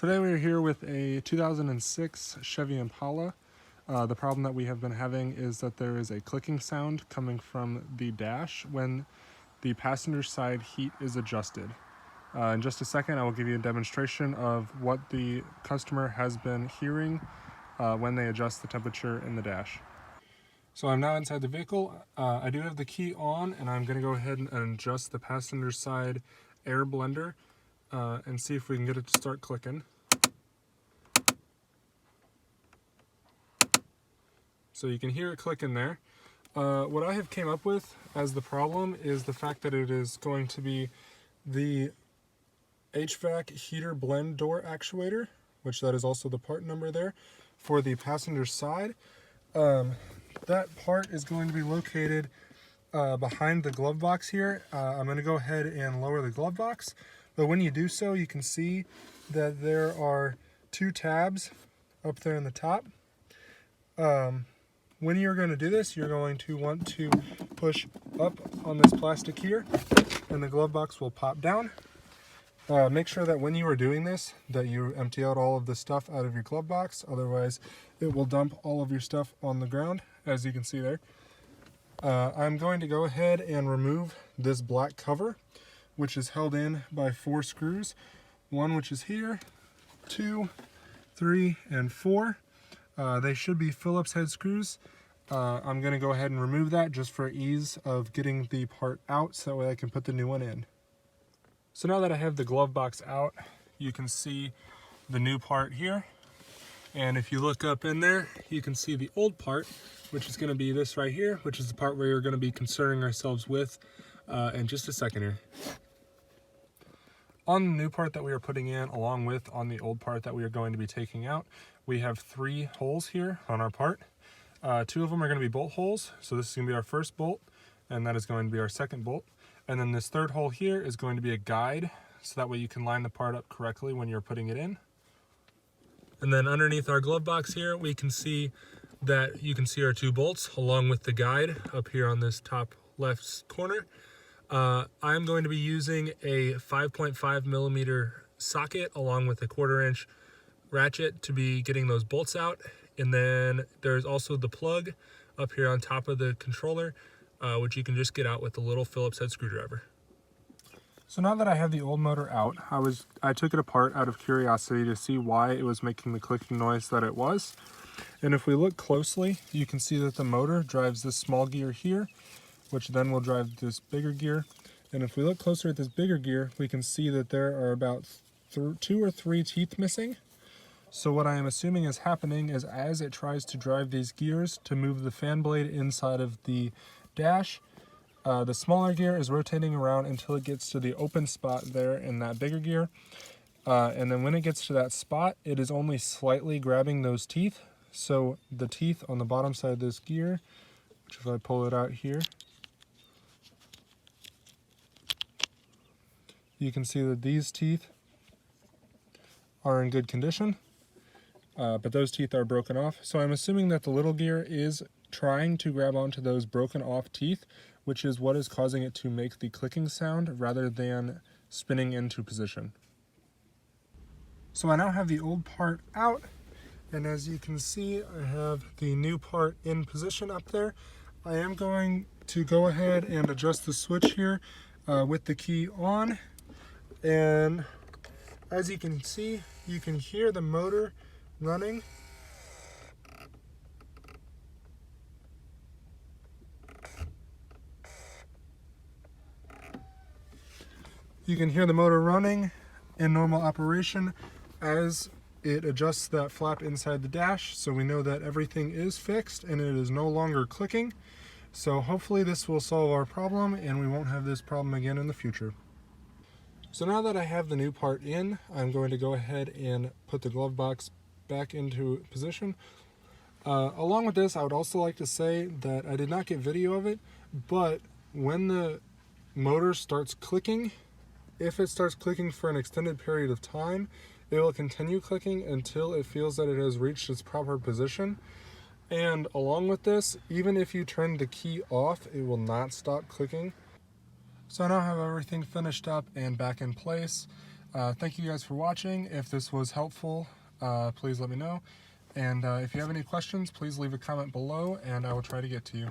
Today we're here with a 2006 Chevy Impala. The problem that we have been having is that there is a clicking sound coming from the dash when the passenger side heat is adjusted. In just a second I will give you a demonstration of what the customer has been hearing when they adjust the temperature in the dash. So I'm now inside the vehicle. I do have the key on, and I'm going to go ahead and adjust the passenger side air blender and see if we can get it to start clicking. So you can hear it click in there. What I have came up with as the problem is the fact that it is going to be the HVAC heater blend door actuator, which that is also the part number there, for the passenger side. That part is going to be located behind the glove box here. I'm going to go ahead and lower the glove box, but when you do so, you can see that there are two tabs up there in the top. When you're going to do this, you're going to want to push up on this plastic here, and the glove box will pop down. Make sure that when you are doing this, that you empty out all of the stuff out of your glove box, otherwise it will dump all of your stuff on the ground, as you can see there. I'm going to go ahead and remove this black cover, which is held in by 4 screws. One which is here, 2, 3, and 4. They should be Phillips head screws. I'm going to go ahead and remove that just for ease of getting the part out, so that way I can put the new one in. So now that I have the glove box out, you can see the new part here. And if you look up in there, you can see the old part, which is going to be this right here, which is the part we're going to be concerning ourselves with in just a second here. On the new part that we are putting in, along with on the old part that we are going to be taking out, we have 3 holes here on our part. 2 of them are going to be bolt holes, so this is going to be our first bolt, and that is going to be our second bolt. And then this third hole here is going to be a guide, so that way you can line the part up correctly when you're putting it in. And then underneath our glove box here, we can see that you can see our 2 bolts along with the guide up here on this top left corner. I'm going to be using a 5.5 millimeter socket along with a 1/4 inch ratchet to be getting those bolts out. And then there's also the plug up here on top of the controller, which you can just get out with a little Phillips head screwdriver. So now that I have the old motor out, I took it apart out of curiosity to see why it was making the clicking noise that it was. And if we look closely, you can see that the motor drives this small gear here, which then will drive this bigger gear. And if we look closer at this bigger gear, we can see that there are about 2 or 3 teeth missing. So what I am assuming is happening is as it tries to drive these gears to move the fan blade inside of the dash, the smaller gear is rotating around until it gets to the open spot there in that bigger gear. And then when it gets to that spot, it is only slightly grabbing those teeth. So the teeth on the bottom side of this gear, which if I pull it out here, you can see that these teeth are in good condition, but those teeth are broken off. So I'm assuming that the little gear is trying to grab onto those broken off teeth, which is what is causing it to make the clicking sound rather than spinning into position. So I now have the old part out, and as you can see, I have the new part in position up there. I am going to go ahead and adjust the switch here with the key on, and as you can see, you can hear the motor running. You can hear the motor running in normal operation as it adjusts that flap inside the dash, so we know that everything is fixed and it is no longer clicking. So hopefully this will solve our problem and we won't have this problem again in the future. So now that I have the new part in, I'm going to go ahead and put the glove box back into position. Along with this, I would also like to say that I did not get video of it, but when the motor starts clicking, if it starts clicking for an extended period of time, it will continue clicking until it feels that it has reached its proper position. And along with this, even if you turn the key off, it will not stop clicking. So I now have everything finished up and back in place. Thank you guys for watching. If this was helpful, please let me know. And if you have any questions, please leave a comment below and I will try to get to you.